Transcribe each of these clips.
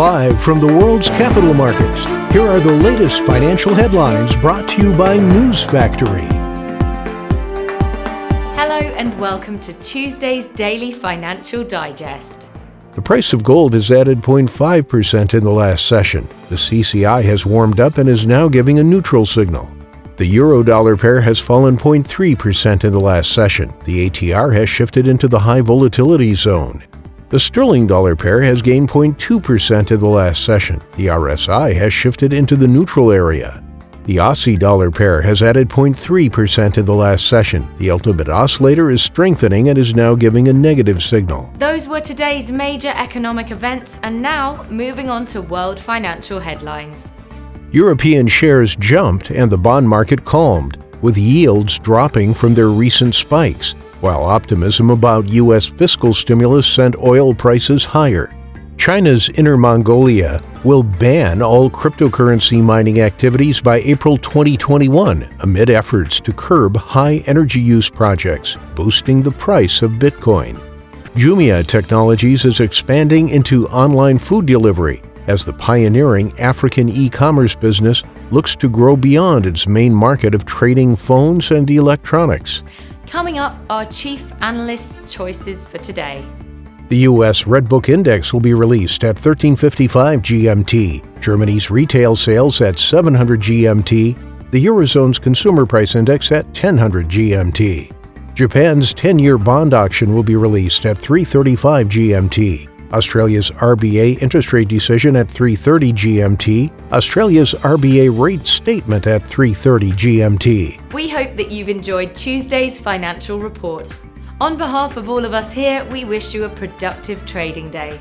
Live from the world's capital markets, here are the latest financial headlines brought to you by News Factory. Hello and welcome to Tuesday's Daily Financial Digest. The price of gold has added 0.5% in the last session. The CCI has warmed up and is now giving a neutral signal. The euro-dollar pair has fallen 0.3% in the last session. The ATR has shifted into the high volatility zone. The sterling-dollar pair has gained 0.2% in the last session. The RSI has shifted into the neutral area. The Aussie-dollar pair has added 0.3% in the last session. The ultimate oscillator is strengthening and is now giving a negative signal. Those were today's major economic events, and now moving on to world financial headlines. European shares jumped and the bond market calmed, with yields dropping from their recent spikes, while optimism about U.S. fiscal stimulus sent oil prices higher. China's Inner Mongolia will ban all cryptocurrency mining activities by April 2021 amid efforts to curb high energy use projects, boosting the price of Bitcoin. Jumia Technologies is expanding into online food delivery as the pioneering African e-commerce business looks to grow beyond its main market of trading phones and electronics. Coming up, our chief analyst's choices for today. The U.S. Redbook Index will be released at 13:55 GMT, Germany's retail sales at 700 GMT, the Eurozone's consumer price index at 1000 GMT. Japan's 10-year bond auction will be released at 3:35 GMT. Australia's RBA interest rate decision at 3:30 GMT, Australia's RBA rate statement at 3:30 GMT. We hope that you've enjoyed Tuesday's financial report. On behalf of all of us here, we wish you a productive trading day.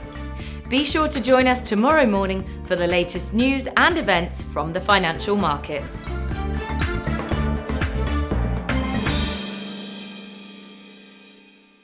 Be sure to join us tomorrow morning for the latest news and events from the financial markets.